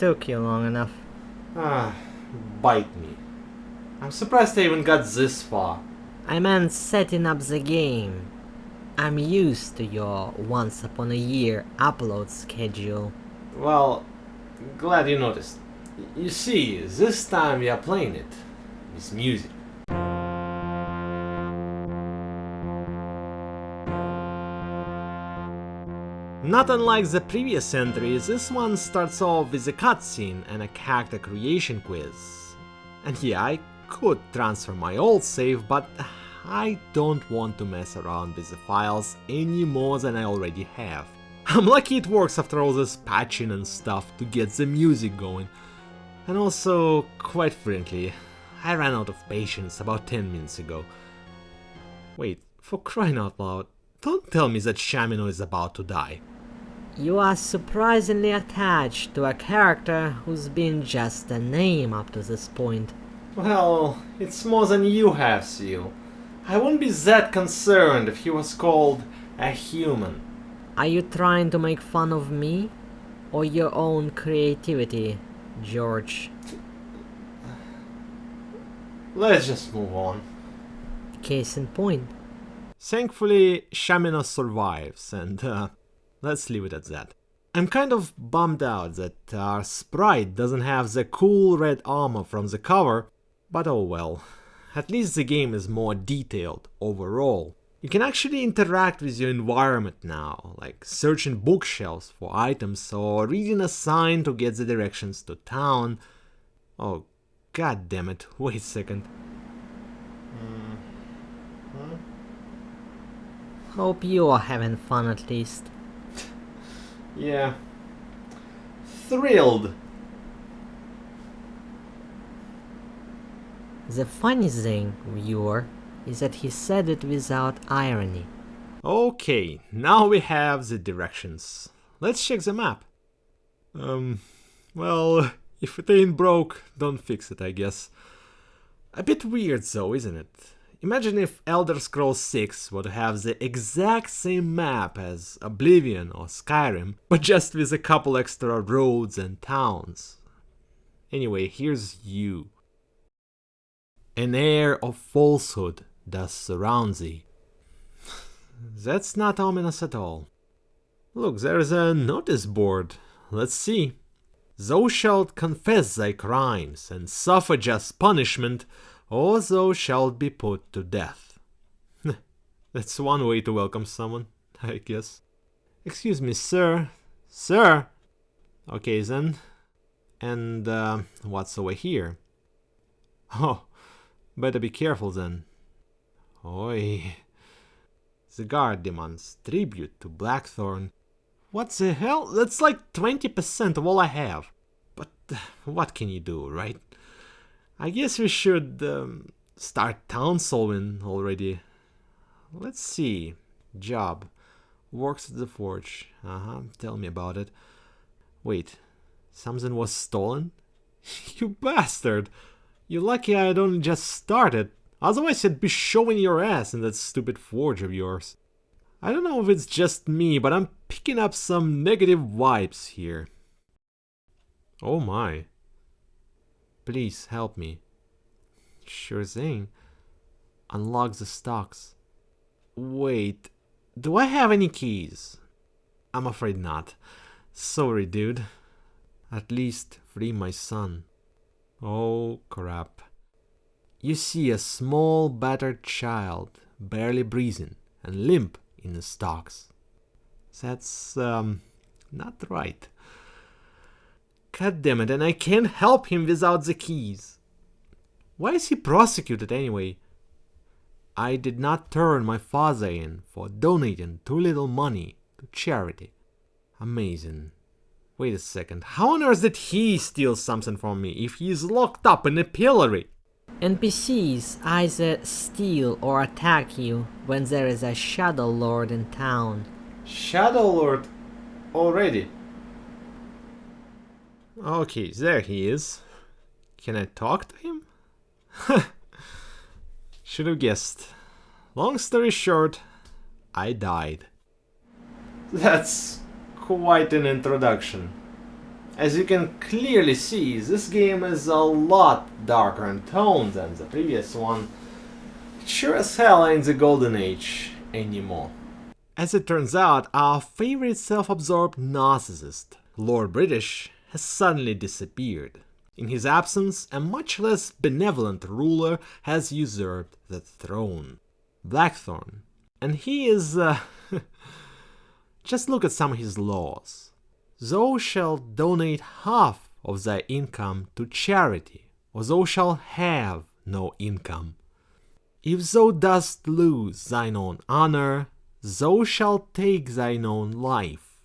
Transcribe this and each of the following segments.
took you long enough. Ah, bite me. I'm surprised I even got this far. I meant setting up the game. I'm used to your once upon a year upload schedule. Well, glad you noticed. You see, this time we are playing it with music. Not unlike the previous entry, this one starts off with a cutscene and a character creation quiz. And yeah, I could transfer my old save, but I don't want to mess around with the files any more than I already have. I'm lucky it works after all this patching and stuff to get the music going. And also, quite frankly, I ran out of patience about 10 minutes ago. Wait, for crying out loud, don't tell me that Shamino is about to die. You are surprisingly attached to a character who's been just a name up to this point. Well, it's more than you have, Seal. I wouldn't be that concerned if he was called a human. Are you trying to make fun of me? Or your own creativity, George? Let's just move on. Case in point. Thankfully, Shamina survives, and let's leave it at that. I'm kind of bummed out that our sprite doesn't have the cool red armor from the cover, but oh well. At least the game is more detailed overall. You can actually interact with your environment now, like searching bookshelves for items or reading a sign to get the directions to town. Oh, god damn it, wait a second. Hope you are having fun at least. Yeah. Thrilled. The funny thing, viewer, is that he said it without irony. Okay, now we have the directions. Let's check the map. Well, if it ain't broke, don't fix it, I guess. A bit weird though, isn't it? Imagine if Elder Scrolls 6 would have the exact same map as Oblivion or Skyrim, but just with a couple extra roads and towns. Anyway, here's you. An air of falsehood does surround thee. That's not ominous at all. Look, there's a notice board. Let's see. Thou shalt confess thy crimes and suffer just punishment, or thou shalt be put to death. That's one way to welcome someone, I guess. Excuse me, sir. Sir! Okay then. And what's over here? Oh, better be careful then. Oi. The guard demands tribute to Blackthorn. What the hell? That's like 20% of all I have. But what can you do, right? I guess we should start town solving already. Let's see. Job. Works at the forge. Tell me about it. Wait. Something was stolen? You bastard! You're lucky I had only just started. Otherwise you'd be showing your ass in that stupid forge of yours. I don't know if it's just me, but I'm picking up some negative vibes here. Oh my. Please help me. Sure thing. Unlock the stocks. Wait, do I have any keys? I'm afraid not. Sorry, dude. At least free my son. Oh crap. You see a small battered child, barely breathing and limp in the stocks. That's not right. God damn it, and I can't help him without the keys. Why is he prosecuted anyway? I did not turn my father in for donating too little money to charity. Amazing. Wait a second, how on earth did he steal something from me if he's locked up in a pillory? NPCs either steal or attack you when there is a Shadow Lord in town. Shadow Lord? Already? Okay, there he is. Can I talk to him? Should have guessed. Long story short, I died. That's quite an introduction. As you can clearly see, this game is a lot darker in tone than the previous one. It sure as hell ain't the golden age anymore. As it turns out, our favorite self-absorbed narcissist, Lord British, has suddenly disappeared. In his absence, a much less benevolent ruler has usurped the throne, Blackthorn. And he is... just look at some of his laws. Thou shalt donate half of thy income to charity, or thou shalt have no income. If thou dost lose thine own honor, thou shalt take thine own life.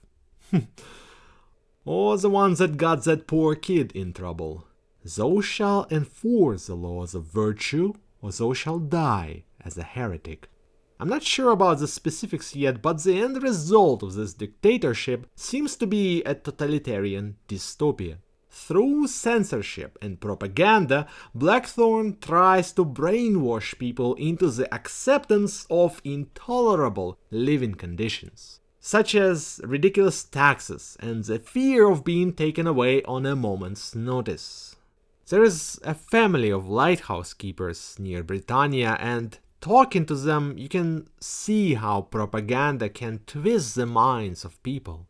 Or the ones that got that poor kid in trouble. Thou shalt enforce the laws of virtue, or thou shalt die as a heretic. I'm not sure about the specifics yet, but the end result of this dictatorship seems to be a totalitarian dystopia. Through censorship and propaganda, Blackthorn tries to brainwash people into the acceptance of intolerable living conditions, such as ridiculous taxes and the fear of being taken away on a moment's notice. There is a family of lighthouse keepers near Britannia, and talking to them, you can see how propaganda can twist the minds of people.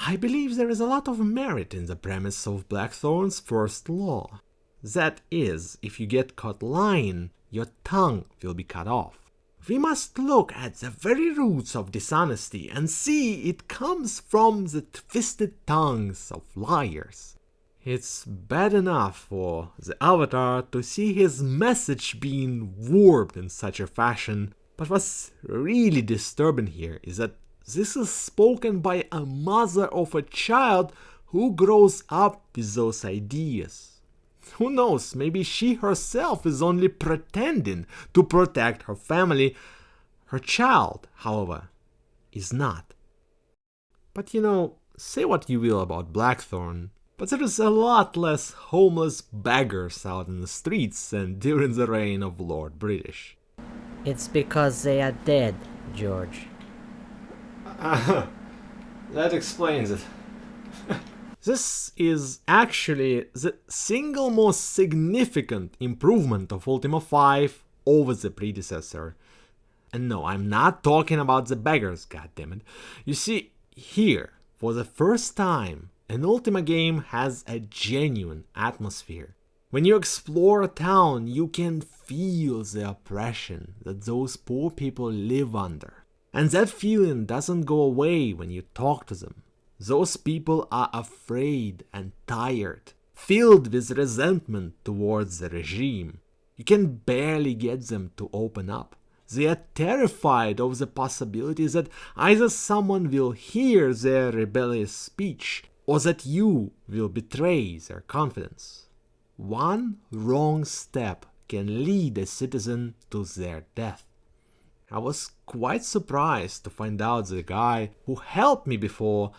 I believe there is a lot of merit in the premise of Blackthorn's first law. That is, if you get caught lying, your tongue will be cut off. We must look at the very roots of dishonesty and see it comes from the twisted tongues of liars. It's bad enough for the Avatar to see his message being warped in such a fashion, but what's really disturbing here is that this is spoken by a mother of a child who grows up with those ideas. Who knows, maybe she herself is only pretending to protect her family. Her child, however, is not. But say what you will about Blackthorn, but there is a lot less homeless beggars out in the streets than during the reign of Lord British. It's because they are dead, George. That explains it. This is actually the single most significant improvement of Ultima V over the predecessor. And no, I'm not talking about the beggars, goddammit. You see, here, for the first time, an Ultima game has a genuine atmosphere. When you explore a town, you can feel the oppression that those poor people live under. And that feeling doesn't go away when you talk to them. Those people are afraid and tired, filled with resentment towards the regime. You can barely get them to open up. They are terrified of the possibilities that either someone will hear their rebellious speech or that you will betray their confidence. One wrong step can lead a citizen to their death. I was quite surprised to find out the guy who helped me before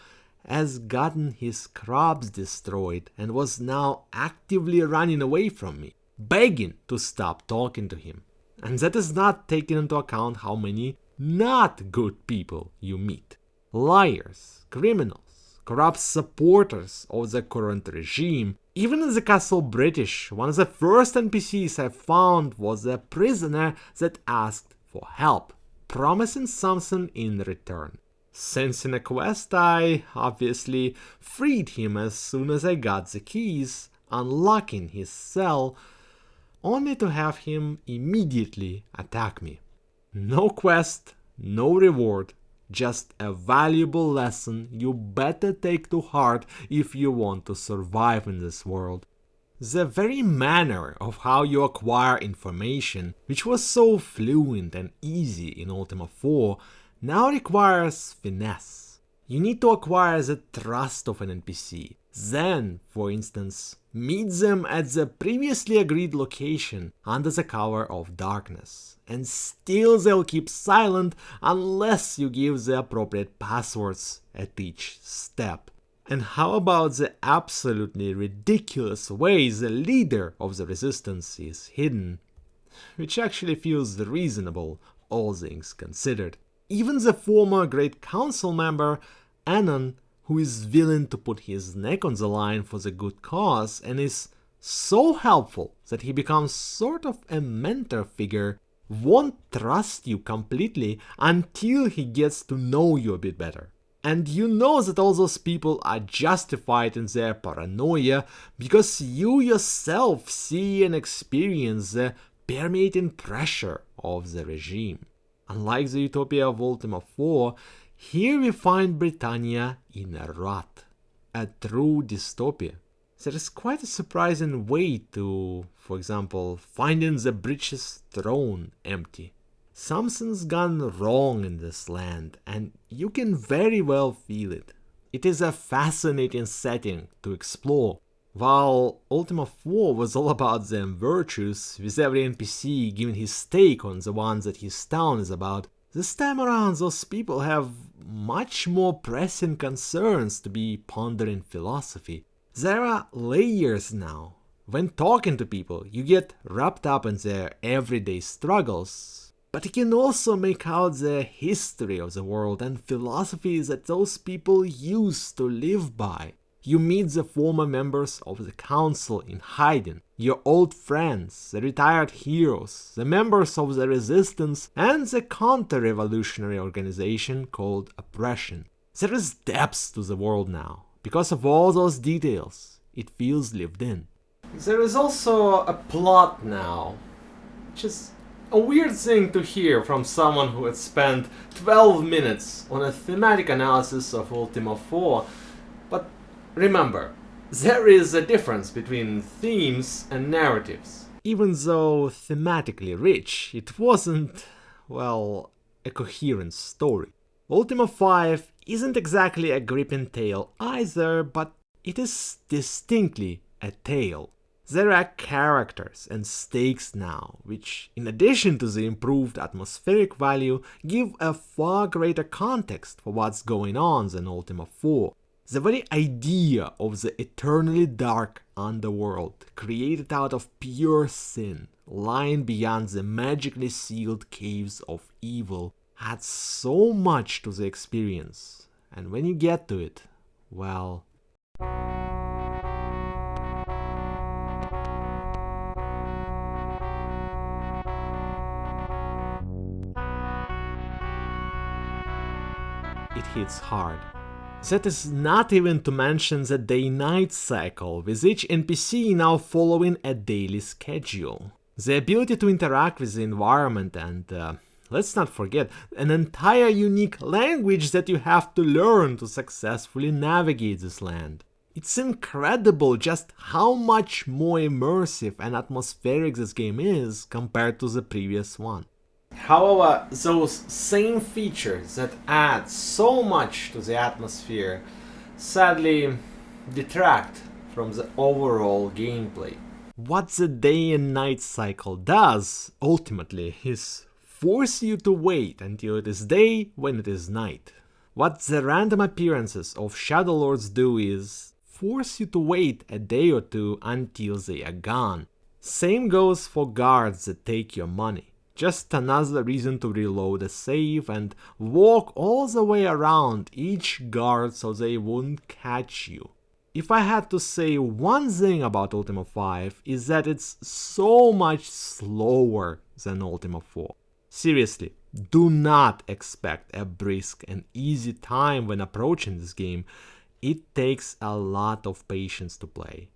has gotten his crops destroyed and was now actively running away from me, begging to stop talking to him. And that is not taking into account how many not good people you meet. Liars, criminals, corrupt supporters of the current regime. Even in the Castle British, one of the first NPCs I found was a prisoner that asked for help, promising something in return. Sensing a quest, I obviously freed him as soon as I got the keys, unlocking his cell, only to have him immediately attack me. No quest, no reward, just a valuable lesson you better take to heart if you want to survive in this world. The very manner of how you acquire information, which was so fluent and easy in Ultima IV, now requires finesse. You need to acquire the trust of an NPC. Then, for instance, meet them at the previously agreed location under the cover of darkness. And still they'll keep silent unless you give the appropriate passwords at each step. And how about the absolutely ridiculous way the leader of the resistance is hidden? Which actually feels reasonable, all things considered. Even the former Great Council member, Anon, who is willing to put his neck on the line for the good cause and is so helpful that he becomes sort of a mentor figure, won't trust you completely until he gets to know you a bit better. And you know that all those people are justified in their paranoia because you yourself see and experience the permeating pressure of the regime. Unlike the utopia of Ultima IV, here we find Britannia in a rut, a true dystopia. There is quite a surprising way to, for example, finding the British throne empty. Something's gone wrong in this land, and you can very well feel it. It is a fascinating setting to explore. While Ultima IV was all about them virtues, with every NPC giving his take on the ones that his town is about, this time around those people have much more pressing concerns to be pondering philosophy. There are layers now. When talking to people, you get wrapped up in their everyday struggles, but you can also make out the history of the world and philosophies that those people used to live by. You meet the former members of the council in hiding, your old friends, the retired heroes, the members of the resistance, and the counter-revolutionary organization called Oppression. There is depth to the world now. Because of all those details, it feels lived in. There is also a plot now, which is a weird thing to hear from someone who had spent 12 minutes on a thematic analysis of Ultima IV, but remember, there is a difference between themes and narratives. Even though thematically rich, it wasn't, well, a coherent story. Ultima V isn't exactly a gripping tale either, but it is distinctly a tale. There are characters and stakes now, which, in addition to the improved atmospheric value, give a far greater context for what's going on than Ultima IV. The very idea of the eternally dark underworld, created out of pure sin, lying beyond the magically sealed caves of evil, adds so much to the experience, and when you get to it, well... it hits hard. That is not even to mention the day-night cycle, with each NPC now following a daily schedule. The ability to interact with the environment and, let's not forget, an entire unique language that you have to learn to successfully navigate this land. It's incredible just how much more immersive and atmospheric this game is compared to the previous one. However, those same features that add so much to the atmosphere sadly detract from the overall gameplay. What the day and night cycle does, ultimately, is force you to wait until it is day when it is night. What the random appearances of Shadow Lords do is force you to wait a day or two until they are gone. Same goes for guards that take your money. Just another reason to reload a save and walk all the way around each guard so they wouldn't catch you. If I had to say one thing about Ultima V, is that it's so much slower than Ultima IV. Seriously, do not expect a brisk and easy time when approaching this game. It takes a lot of patience to play.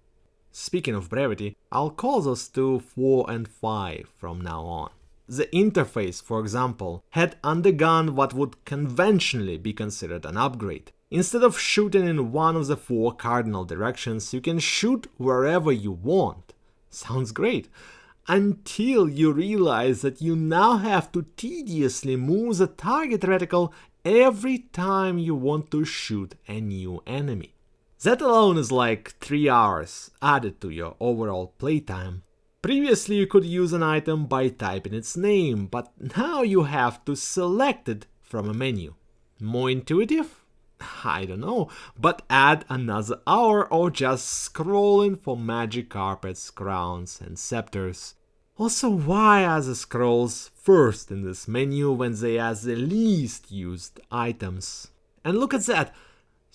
Speaking of brevity, I'll call those two 4 and 5 from now on. The interface, for example, had undergone what would conventionally be considered an upgrade. Instead of shooting in one of the 4 cardinal directions, you can shoot wherever you want. Sounds great. Until you realize that you now have to tediously move the target reticle every time you want to shoot a new enemy. That alone is like 3 hours added to your overall playtime. Previously you could use an item by typing its name, but now you have to select it from a menu. More intuitive? I don't know, but add another hour or just scrolling for magic carpets, crowns and scepters. Also, why are the scrolls first in this menu when they are the least used items? And look at that!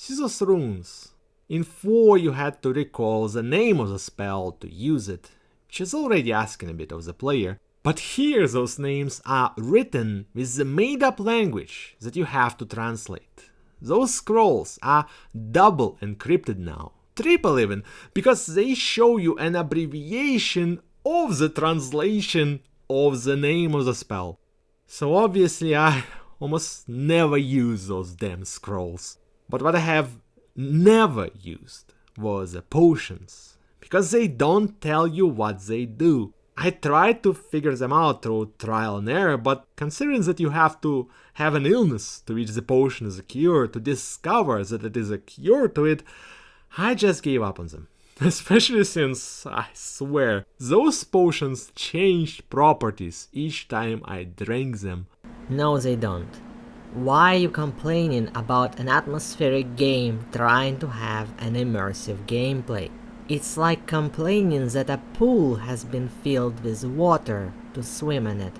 Scissors runes. In 4 you had to recall the name of the spell to use it, which is already asking a bit of the player. But here those names are written with the made-up language that you have to translate. Those scrolls are double encrypted now, triple even, because they show you an abbreviation of the translation of the name of the spell. So obviously I almost never use those damn scrolls. But what I have never used was the potions, because they don't tell you what they do. I tried to figure them out through trial and error, but considering that you have to have an illness to which the potion is a cure to discover that it is a cure to it, I just gave up on them. Especially since, I swear, those potions changed properties each time I drank them. No, they don't. Why are you complaining about an atmospheric game trying to have an immersive gameplay? It's like complaining that a pool has been filled with water to swim in it.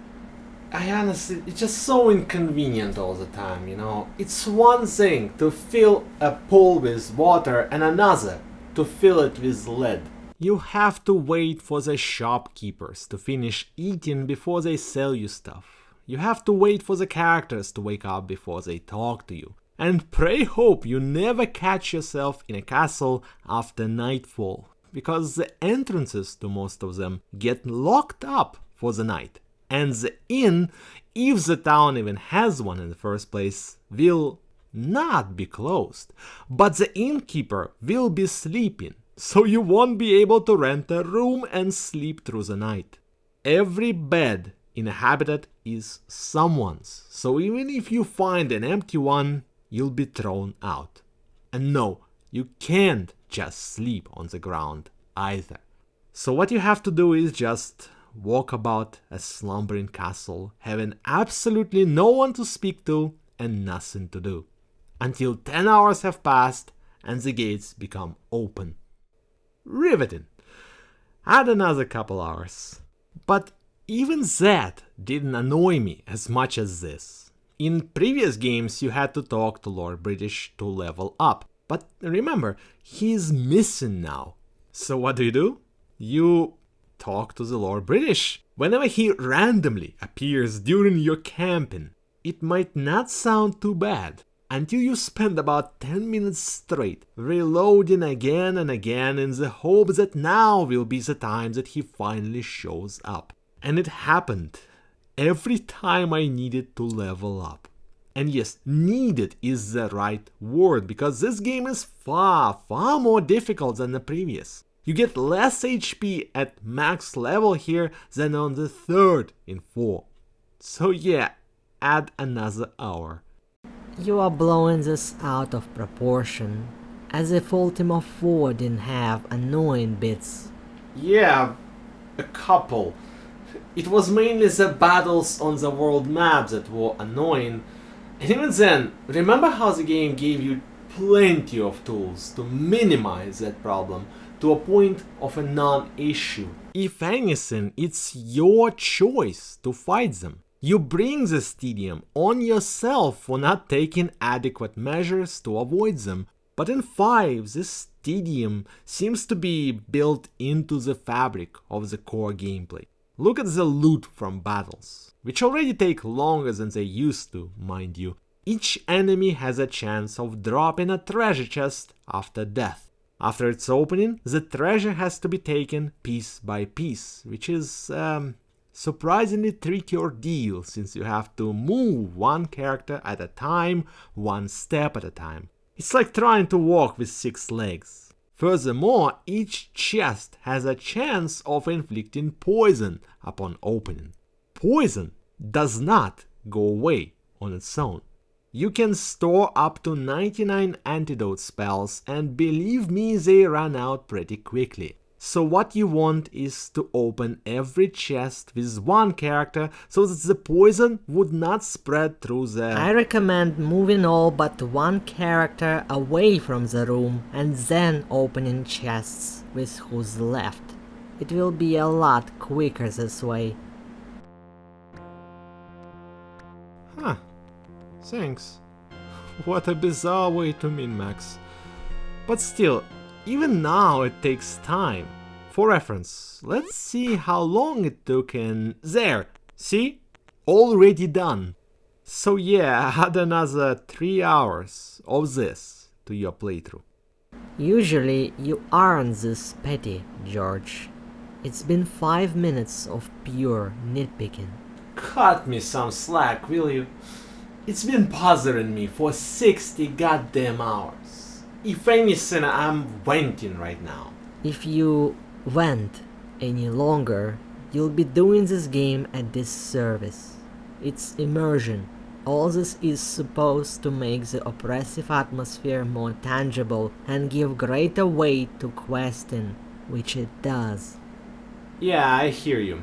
I honestly, it's just so inconvenient all the time, you know. It's one thing to fill a pool with water and another to fill it with lead. You have to wait for the shopkeepers to finish eating before they sell you stuff. You have to wait for the characters to wake up before they talk to you. And pray hope you never catch yourself in a castle after nightfall, because the entrances to most of them get locked up for the night. And the inn, if the town even has one in the first place, will not be closed. But the innkeeper will be sleeping, so you won't be able to rent a room and sleep through the night. Every bed in a habitat is someone's, so even if you find an empty one, you'll be thrown out. And no, you can't just sleep on the ground either. So what you have to do is just walk about a slumbering castle, having absolutely no one to speak to and nothing to do, until 10 hours have passed and the gates become open. Riveting. Add another couple hours. But even that didn't annoy me as much as this. In previous games you had to talk to Lord British to level up, but remember, he's missing now. So what do? You talk to the Lord British whenever he randomly appears during your camping. It might not sound too bad until you spend about 10 minutes straight reloading again and again in the hope that now will be the time that he finally shows up. And it happened every time I needed to level up. And yes, needed is the right word, because this game is far more difficult than the previous. You get less HP at max level here than on the third in 4. So yeah, add another hour. You are blowing this out of proportion, as if Ultima IV didn't have annoying bits. Yeah, a couple. It was mainly the battles on the world map that were annoying. And even then, remember how the game gave you plenty of tools to minimize that problem to a point of a non-issue. If anything, it's your choice to fight them. You bring this tedium on yourself for not taking adequate measures to avoid them. But in 5, this tedium seems to be built into the fabric of the core gameplay. Look at the loot from battles, which already take longer than they used to, mind you. Each enemy has a chance of dropping a treasure chest after death. After its opening, the treasure has to be taken piece by piece, which is surprisingly tricky ordeal, since you have to move one character at a time, one step at a time. It's like trying to walk with 6 legs. Furthermore, each chest has a chance of inflicting poison upon opening. Poison does not go away on its own. You can store up to 99 antidote spells, and believe me, they run out pretty quickly. So what you want is to open every chest with one character so that the poison would not spread through the... I recommend moving all but one character away from the room and then opening chests with who's left. It will be a lot quicker this way. Huh. Thanks. What a bizarre way to min-max. But still, even now it takes time. For reference, let's see how long it took in... There! See? Already done. So yeah, add another 3 hours of this to your playthrough. Usually you aren't this petty, George. It's been 5 minutes of pure nitpicking. Cut me some slack, will you? It's been bothering me for 60 goddamn hours. If anything, I'm venting right now. If you went any longer, you'll be doing this game a disservice. It's immersion. All this is supposed to make the oppressive atmosphere more tangible and give greater weight to questing, which it does. Yeah, I hear you.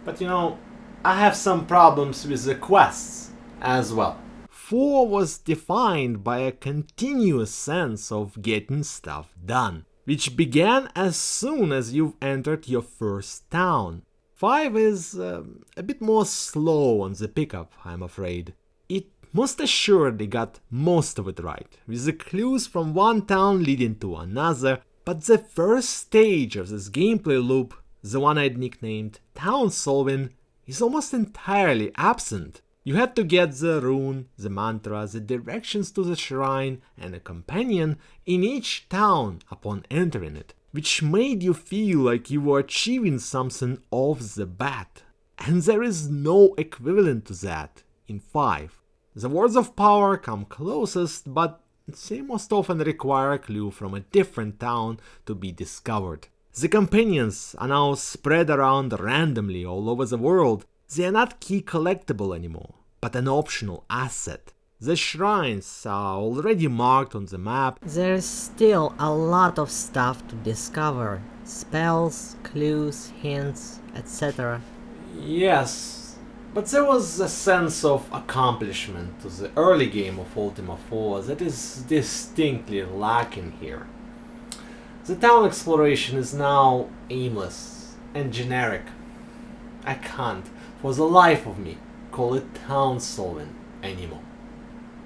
But you know, I have some problems with the quests as well. 4 was defined by a continuous sense of getting stuff done, which began as soon as you've entered your first town. 5 is a bit more slow on the pickup, I'm afraid. It most assuredly got most of it right, with the clues from one town leading to another, but the first stage of this gameplay loop, the one I'd nicknamed Town Solving, is almost entirely absent. You had to get the rune, the mantra, the directions to the shrine, and a companion in each town upon entering it, which made you feel like you were achieving something off the bat. And there is no equivalent to that in 5. The words of power come closest, but they most often require a clue from a different town to be discovered. The companions are now spread around randomly all over the world. They are not key collectible anymore, but an optional asset. The shrines are already marked on the map. There's still a lot of stuff to discover. Spells, clues, hints, etc. Yes, but there was a sense of accomplishment to the early game of Ultima IV that is distinctly lacking here. The town exploration is now aimless and generic. I can't, for the life of me, call it town solving anymore.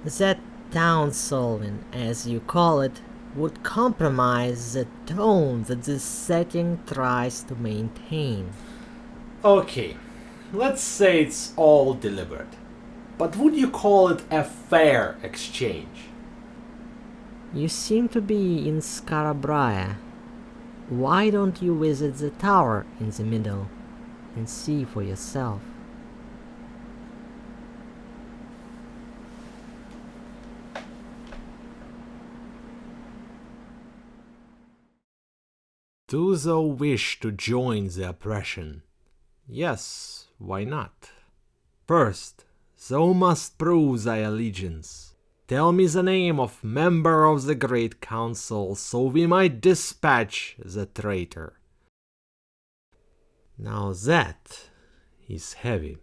That town solving, as you call it, would compromise the tone that this setting tries to maintain. Okay, let's say it's all deliberate. But would you call it a fair exchange? You seem to be in Scarabria. Why don't you visit the tower in the middle and see for yourself? Do thou wish to join the oppression? Yes, why not? First, thou must prove thy allegiance. Tell me the name of member of the Great Council, so we might dispatch the traitor. Now that is heavy.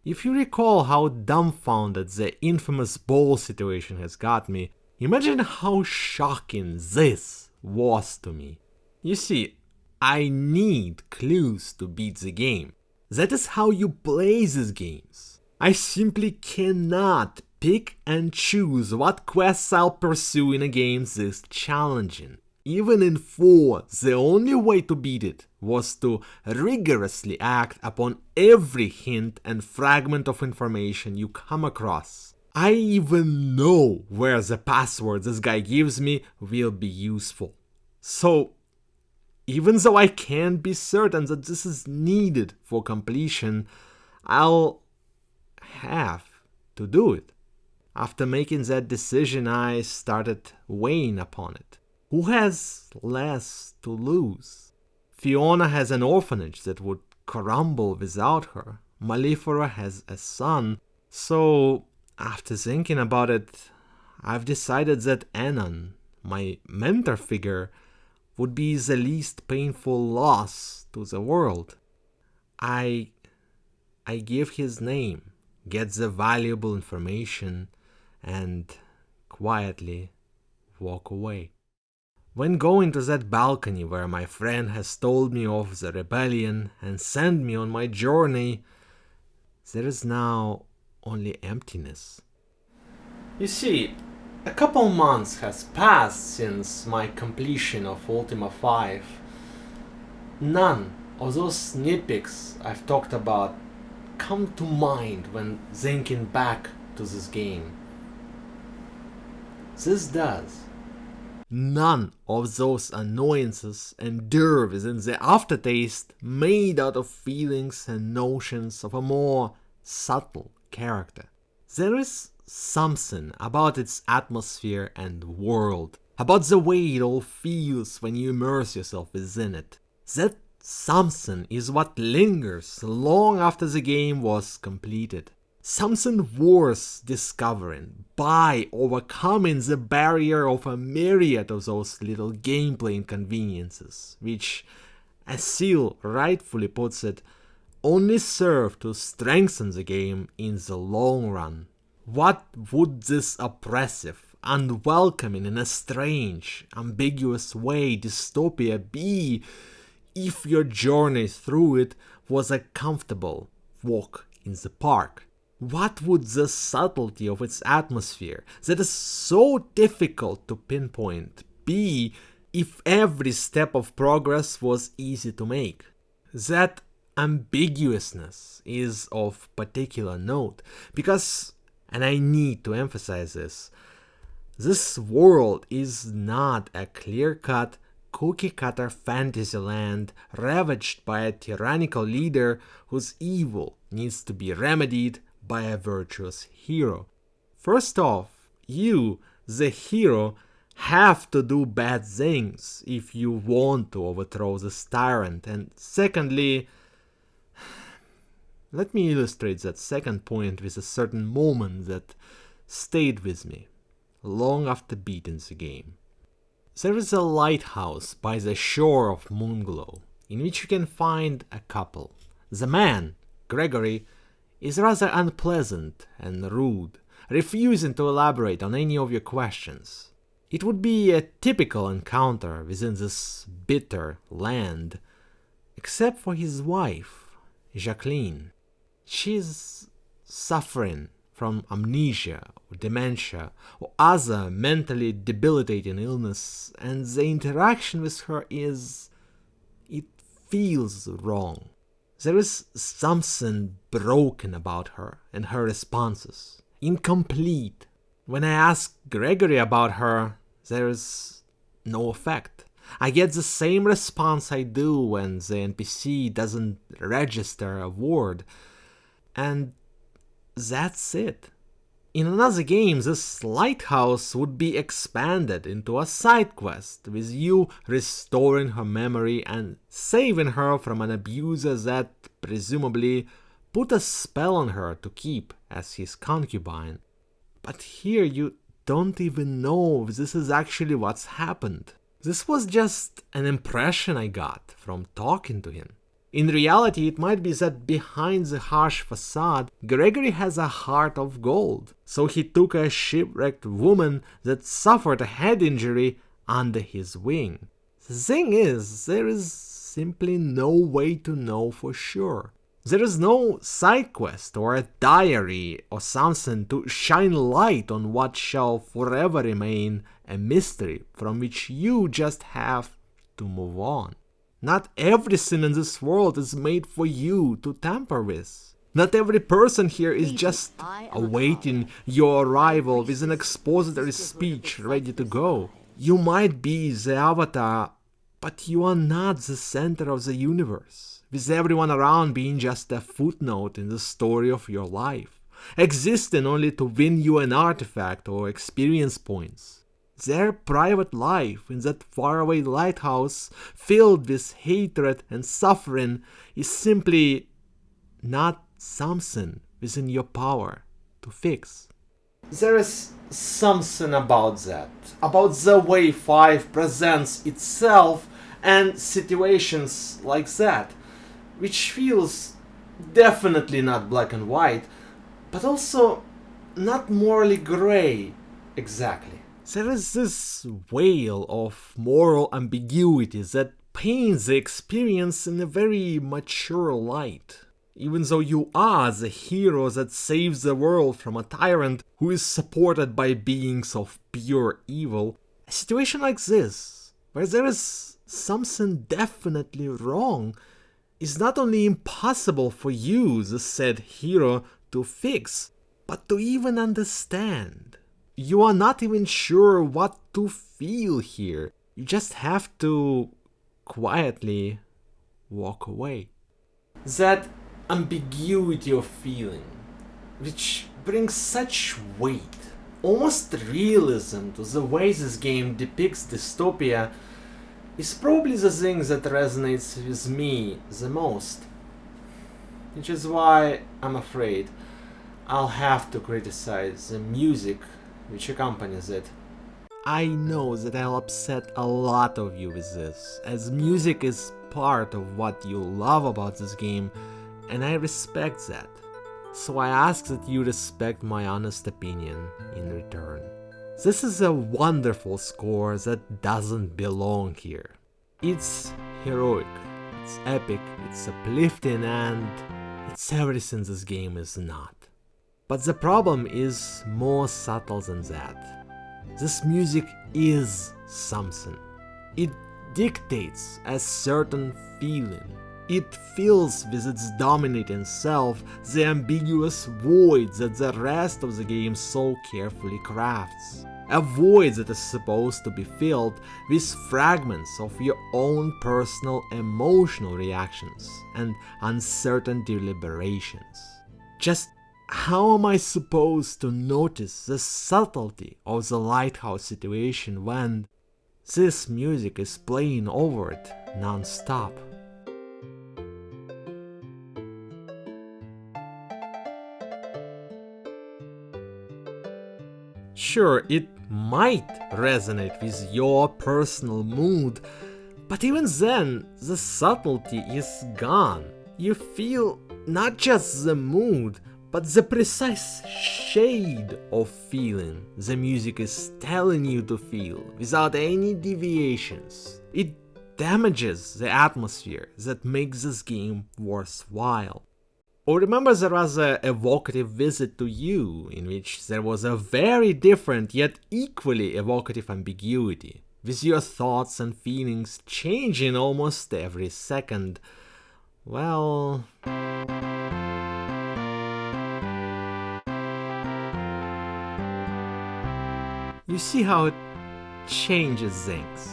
If you recall how dumbfounded the infamous ball situation has got me, imagine how shocking this was to me. You see, I need clues to beat the game. That is how you play these games. I simply cannot pick and choose what quests I'll pursue in a game this challenging. Even in 4, the only way to beat it was to rigorously act upon every hint and fragment of information you come across. I even know where the password this guy gives me will be useful. So, even though I can't be certain that this is needed for completion, I'll have to do it. After making that decision, I started weighing upon it. Who has less to lose? Fiona has an orphanage that would crumble without her. Malifera has a son. So, after thinking about it, I've decided that Anon, my mentor figure, would be the least painful loss to the world. I give his name, get the valuable information, and quietly walk away. When going to that balcony where my friend has told me of the rebellion and sent me on my journey, there is now only emptiness. You see, a couple months has passed since my completion of Ultima V. None of those nitpicks I've talked about come to mind when thinking back to this game. This does. None of those annoyances endure within the aftertaste made out of feelings and notions of a more subtle character. There is something about its atmosphere and world, about the way it all feels when you immerse yourself within it. That something is what lingers long after the game was completed. Something worth discovering by overcoming the barrier of a myriad of those little gameplay inconveniences, which, as Seal rightfully puts it, only serve to strengthen the game in the long run. What would this oppressive, unwelcoming, in a strange, ambiguous way dystopia be if your journey through it was a comfortable walk in the park? What would the subtlety of its atmosphere, that is so difficult to pinpoint, be if every step of progress was easy to make? That ambiguousness is of particular note, because, and I need to emphasize this world is not a clear-cut, cookie-cutter fantasy land ravaged by a tyrannical leader whose evil needs to be remedied by a virtuous hero. First off, you, the hero, have to do bad things if you want to overthrow this tyrant, and secondly, let me illustrate that second point with a certain moment that stayed with me long after beating the game. There is a lighthouse by the shore of Moonglow, in which you can find a couple. The man, Gregory, is rather unpleasant and rude, refusing to elaborate on any of your questions. It would be a typical encounter within this bitter land, except for his wife, Jacqueline. She's suffering from amnesia or dementia or other mentally debilitating illness, and the interaction with her it feels wrong. There is something broken about her and her responses, incomplete. When I ask Gregory about her, there is no effect. I get the same response I do when the NPC doesn't register a word, and that's it. In another game, this lighthouse would be expanded into a side quest, with you restoring her memory and saving her from an abuser that, presumably, put a spell on her to keep as his concubine. But here you don't even know if this is actually what's happened. This was just an impression I got from talking to him. In reality, it might be that behind the harsh facade, Gregory has a heart of gold. So he took a shipwrecked woman that suffered a head injury under his wing. The thing is, there is simply no way to know for sure. There is no side quest or a diary or something to shine light on what shall forever remain a mystery from which you just have to move on. Not everything in this world is made for you to tamper with. Not every person here is just awaiting your arrival with an expository speech ready to go. You might be the avatar, but you are not the center of the universe, with everyone around being just a footnote in the story of your life, existing only to win you an artifact or experience points. Their private life in that faraway lighthouse, filled with hatred and suffering, is simply not something within your power to fix. There is something about that, about the way 5 presents itself and situations like that, which feels definitely not black and white, but also not morally grey exactly. There is this veil of moral ambiguity that paints the experience in a very mature light. even though you are the hero that saves the world from a tyrant who is supported by beings of pure evil. A situation like this, where there is something definitely wrong, is not only impossible for you, the said hero, to fix, but to even understand. You are not even sure what to feel here. You just have to quietly walk away. That ambiguity of feeling, which brings such weight, almost realism to the way this game depicts dystopia, is probably the thing that resonates with me the most. Which is why I'm afraid I'll have to criticize the music which accompanies it. I know that I'll upset a lot of you with this, as music is part of what you love about this game, and I respect that. So I ask that you respect my honest opinion in return. This is a wonderful score that doesn't belong here. It's heroic, it's epic, it's uplifting, and it's everything this game is not. But the problem is more subtle than that. This music is something. It dictates a certain feeling. It fills with its dominating self the ambiguous void that the rest of the game so carefully crafts. A void that is supposed to be filled with fragments of your own personal emotional reactions and uncertain deliberations. Just how am I supposed to notice the subtlety of the lighthouse situation when this music is playing over it non-stop? Sure, it might resonate with your personal mood, but even then, the subtlety is gone. You feel not just the mood, but the precise shade of feeling the music is telling you to feel, without any deviations. It damages the atmosphere that makes this game worthwhile. Or remember there was an evocative visit to you, in which there was a very different yet equally evocative ambiguity, with your thoughts and feelings changing almost every second. Well... you see how it changes things.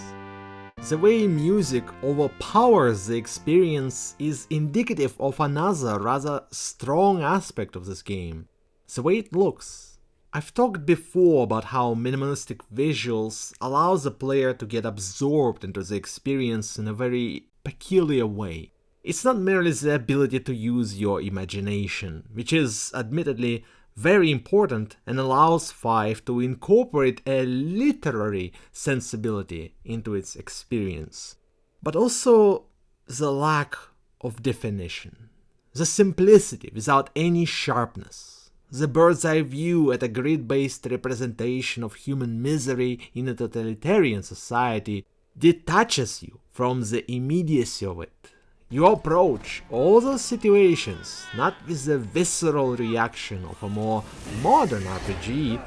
The way music overpowers the experience is indicative of another rather strong aspect of this game. The way it looks. I've talked before about how minimalistic visuals allow the player to get absorbed into the experience in a very peculiar way. It's not merely the ability to use your imagination, which is admittedly very important and allows 5 to incorporate a literary sensibility into its experience, but also the lack of definition, the simplicity without any sharpness, the bird's eye view at a grid-based representation of human misery in a totalitarian society detaches you from the immediacy of it. You approach all those situations not with the visceral reaction of a more modern RPG,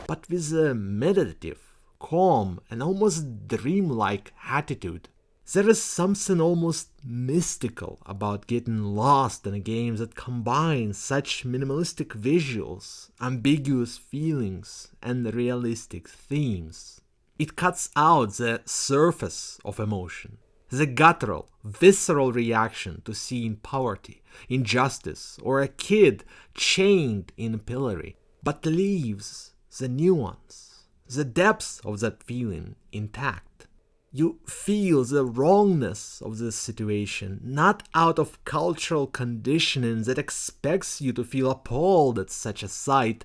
but with a meditative, calm, and almost dreamlike attitude. There is something almost mystical about getting lost in a game that combines such minimalistic visuals, ambiguous feelings, and realistic themes. It cuts out the surface of emotion, the guttural, visceral reaction to seeing poverty, injustice, or a kid chained in a pillory, but leaves the nuance, the depths of that feeling intact. You feel the wrongness of this situation, not out of cultural conditioning that expects you to feel appalled at such a sight,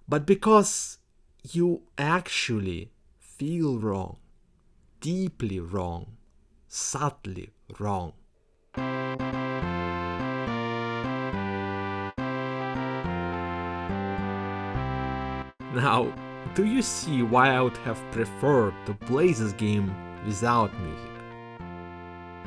but because you actually feel wrong, deeply wrong, subtly wrong. Now, do you see why I would have preferred to play this game without music?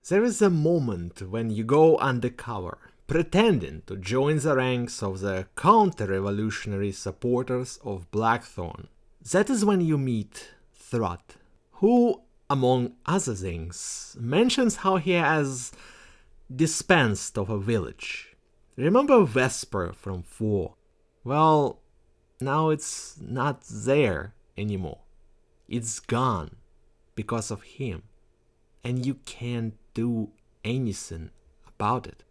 There is a moment when you go undercover, pretending to join the ranks of the counter-revolutionary supporters of Blackthorn. That is when you meet Throt, who, among other things, mentions how he has dispensed of a village. Remember Vesper from 4? Well, now it's not there anymore. It's gone because of him, and you can't do anything about it.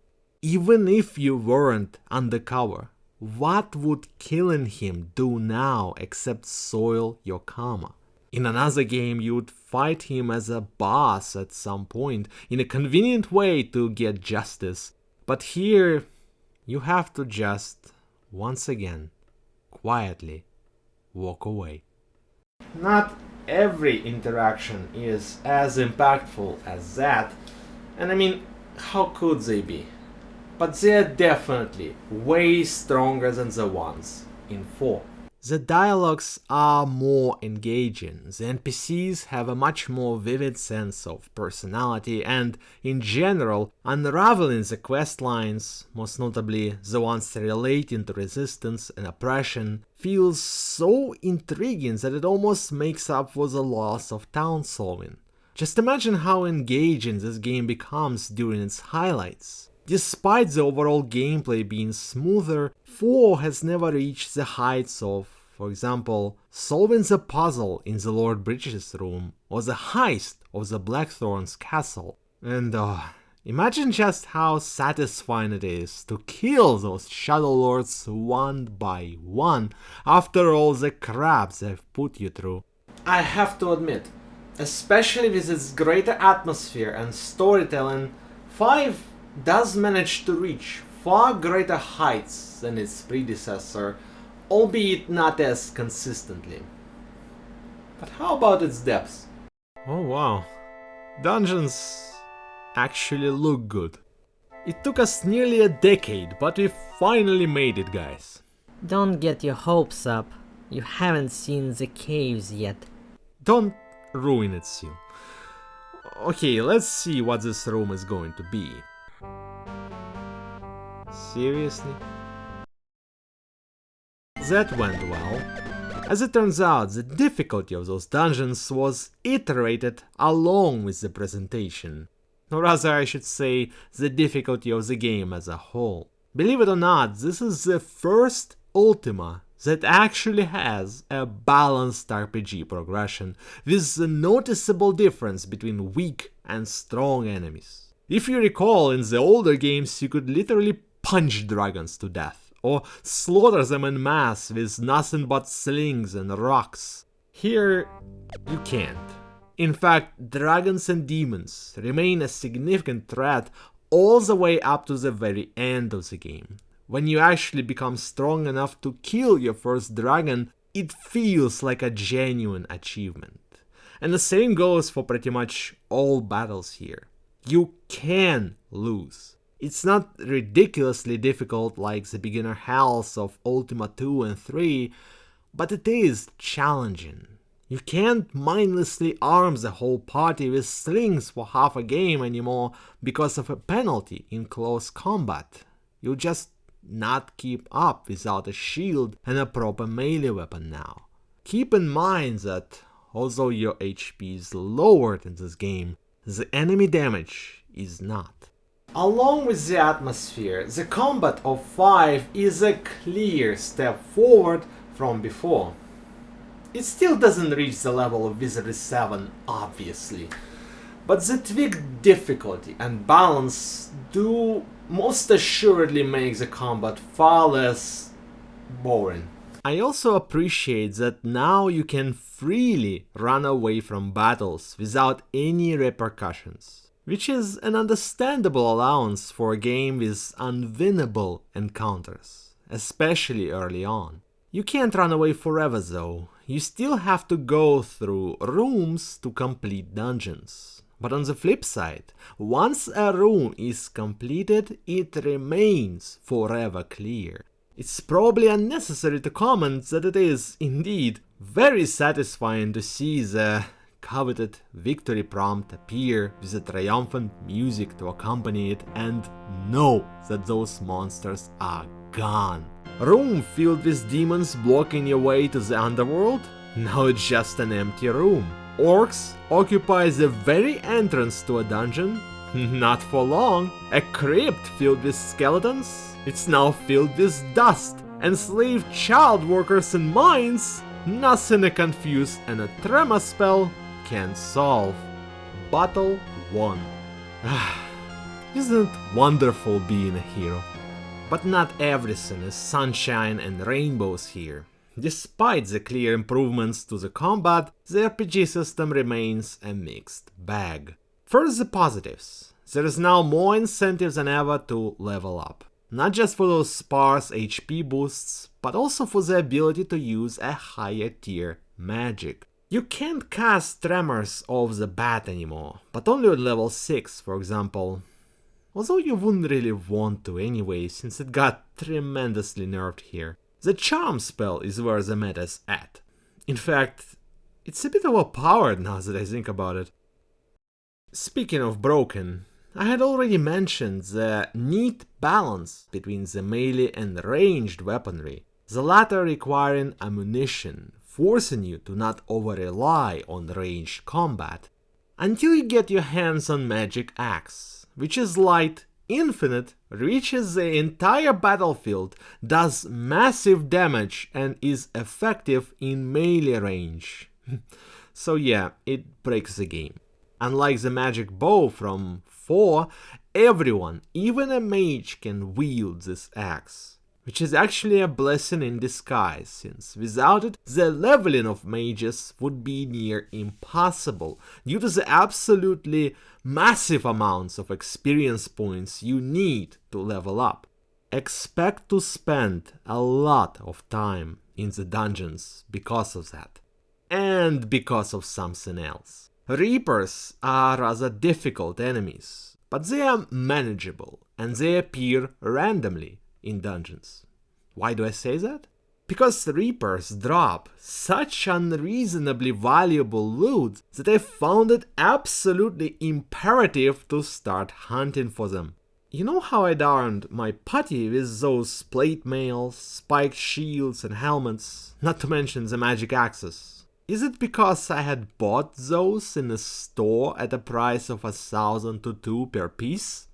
Even if you weren't undercover, what would killing him do now except soil your karma? In another game you would fight him as a boss at some point, in a convenient way to get justice, but here you have to just, once again, quietly walk away. Not every interaction is as impactful as that, and I mean, how could they be? But they're definitely way stronger than the ones in 4. The dialogues are more engaging, the NPCs have a much more vivid sense of personality, and, in general, unraveling the quest lines, most notably the ones relating to resistance and oppression, feels so intriguing that it almost makes up for the loss of town solving. Just imagine how engaging this game becomes during its highlights. Despite the overall gameplay being smoother, 4 has never reached the heights of, for example, solving the puzzle in the Lord Blackthorn's room or the heist of the Blackthorn's castle. And imagine just how satisfying it is to kill those Shadow Lords one by one after all the crap they've put you through. I have to admit, especially with its greater atmosphere and storytelling, 5 does manage to reach far greater heights than its predecessor, albeit not as consistently. But how about its depths? Oh wow, dungeons actually look good. It took us nearly a decade, but we finally made it, guys. Don't get your hopes up. You haven't seen the caves yet. Don't ruin it, Sil. Okay, let's see what this room is going to be. Seriously? That went well. As it turns out, the difficulty of those dungeons was iterated along with the presentation. Or rather, I should say, the difficulty of the game as a whole. Believe it or not, this is the first Ultima that actually has a balanced RPG progression, with a noticeable difference between weak and strong enemies. If you recall, in the older games you could literally punch dragons to death, or slaughter them en masse with nothing but slings and rocks. Here, you can't. In fact, dragons and demons remain a significant threat all the way up to the very end of the game. When you actually become strong enough to kill your first dragon, it feels like a genuine achievement. And the same goes for pretty much all battles here. You can lose. It's not ridiculously difficult like the beginner hells of Ultima II and 3, but it is challenging. You can't mindlessly arm the whole party with slings for half a game anymore because of a penalty in close combat. You'll just not keep up without a shield and a proper melee weapon now. Keep in mind that although your HP is lowered in this game, the enemy damage is not. Along with the atmosphere, the combat of 5 is a clear step forward from before. It still doesn't reach the level of Wizardry 7, obviously, but the tweaked difficulty and balance do most assuredly make the combat far less boring. I also appreciate that now you can freely run away from battles without any repercussions, which is an understandable allowance for a game with unwinnable encounters, especially early on. You can't run away forever though, you still have to go through rooms to complete dungeons. But on the flip side, once a room is completed, it remains forever clear. It's probably unnecessary to comment that it is, indeed, very satisfying to see the coveted victory prompt appear with a triumphant music to accompany it and know that those monsters are gone. Room filled with demons blocking your way to the underworld? Now it's just an empty room. Orcs occupy the very entrance to a dungeon? Not for long. A crypt filled with skeletons? It's now filled with dust. Enslaved child workers in mines? Nothing a confuse and a tremor spell can solve. Battle won. Isn't it wonderful being a hero? But not everything is sunshine and rainbows here. Despite the clear improvements to the combat, the RPG system remains a mixed bag. First, the positives. There is now more incentive than ever to level up. Not just for those sparse HP boosts, but also for the ability to use a higher tier magic. You can't cast Tremors off the bat anymore, but only at level 6, for example. Although you wouldn't really want to anyway, since it got tremendously nerfed here. The Charm spell is where the meta's at. In fact, it's a bit overpowered now that I think about it. Speaking of broken, I had already mentioned the neat balance between the melee and ranged weaponry, the latter requiring ammunition, forcing you to not over-rely on ranged combat, until you get your hands on Magic Axe, which is light, infinite, reaches the entire battlefield, does massive damage and is effective in melee range. So yeah, it breaks the game. Unlike the magic bow from 4, everyone, even a mage, can wield this axe, which is actually a blessing in disguise, since without it, the leveling of mages would be near impossible, due to the absolutely massive amounts of experience points you need to level up. Expect to spend a lot of time in the dungeons because of that, and because of something else. Reapers are rather difficult enemies, but they are manageable, and they appear randomly in dungeons. Why do I say that? Because Reapers drop such unreasonably valuable loot that I found it absolutely imperative to start hunting for them. You know how I adorned my putty with those plate mails, spiked shields and helmets, not to mention the magic axes? Is it because I had bought those in a store at a price of 1,000 to 2 per piece?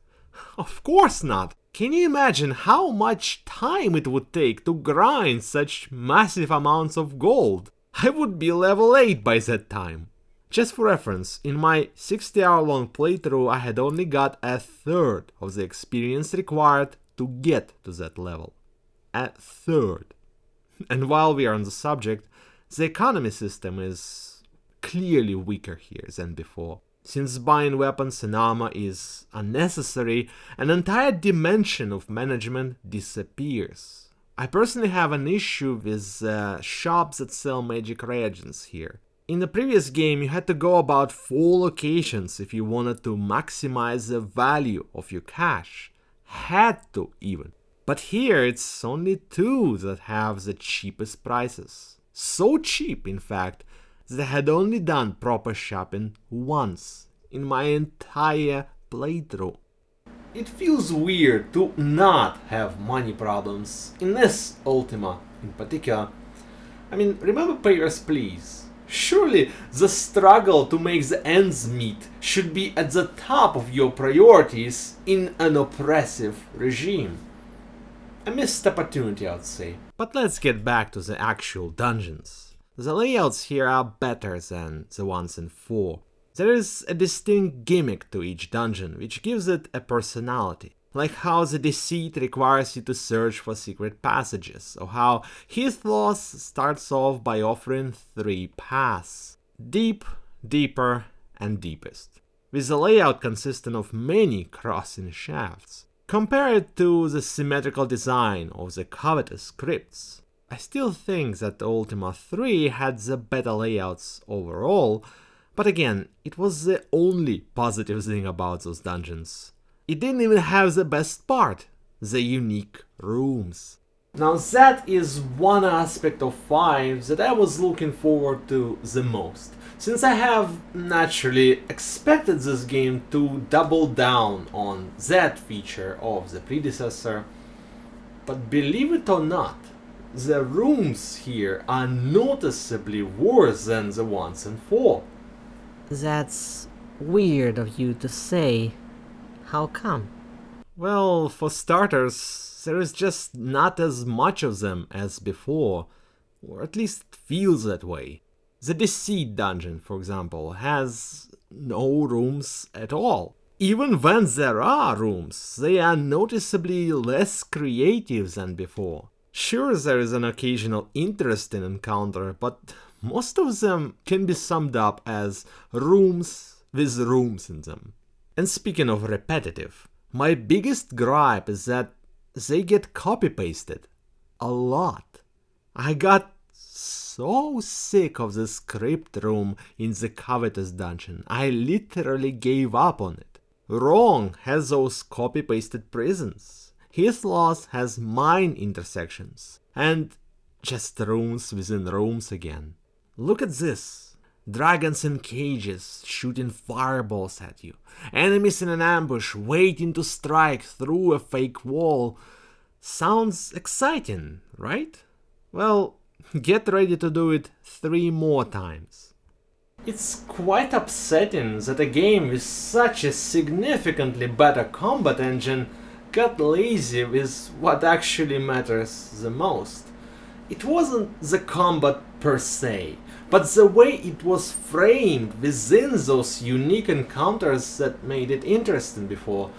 Of course not! Can you imagine how much time it would take to grind such massive amounts of gold? I would be level 8 by that time. Just for reference, in my 60-hour-long playthrough I had only got a third of the experience required to get to that level. A third. And while we are on the subject, the economy system is clearly weaker here than before. Since buying weapons and armor is unnecessary, an entire dimension of management disappears. I personally have an issue with shops that sell magic reagents here. In the previous game you had to go about 4 locations if you wanted to maximize the value of your cash. Had to even. But here it's only 2 that have the cheapest prices. So cheap, in fact, that I had only done proper shopping once in my entire playthrough. It feels weird to not have money problems in this Ultima in particular. I mean, remember Papers, Please? Surely the struggle to make the ends meet should be at the top of your priorities in an oppressive regime. A missed opportunity, I'd say. But let's get back to the actual dungeons. The layouts here are better than the ones in 4. There is a distinct gimmick to each dungeon, which gives it a personality. Like how the Deceit requires you to search for secret passages, or how Heath Loss starts off by offering 3 paths: Deep, Deeper, and Deepest, with the layout consisting of many crossing shafts. Compare it to the symmetrical design of the covetous crypts. I still think that Ultima III had the better layouts overall, but again, it was the only positive thing about those dungeons. It didn't even have the best part, the unique rooms. Now that is one aspect of 5 that I was looking forward to the most, since I have naturally expected this game to double down on that feature of the predecessor, but believe it or not, the rooms here are noticeably worse than the ones in 4. That's weird of you to say. How come? Well, for starters, there is just not as much of them as before, or at least feels that way. The Deceit dungeon, for example, has no rooms at all. Even when there are rooms, they are noticeably less creative than before. Sure, there is an occasional interesting encounter, but most of them can be summed up as rooms with rooms in them. And speaking of repetitive, my biggest gripe is that they get copy-pasted. A lot. I got so sick of the script room in the Covetous dungeon, I literally gave up on it. Wrong has those copy-pasted prisons. His Lost has mine intersections, and just rooms within rooms again. Look at this. Dragons in cages shooting fireballs at you. Enemies in an ambush waiting to strike through a fake wall. Sounds exciting, right? Well, get ready to do it 3 more times. It's quite upsetting that a game with such a significantly better combat engine got lazy with what actually matters the most. It wasn't the combat per se, but the way it was framed within those unique encounters that made it interesting before.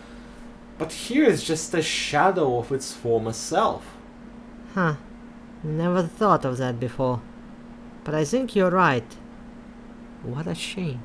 But here is just a shadow of its former self. Huh. Never thought of that before. But I think you're right. What a shame.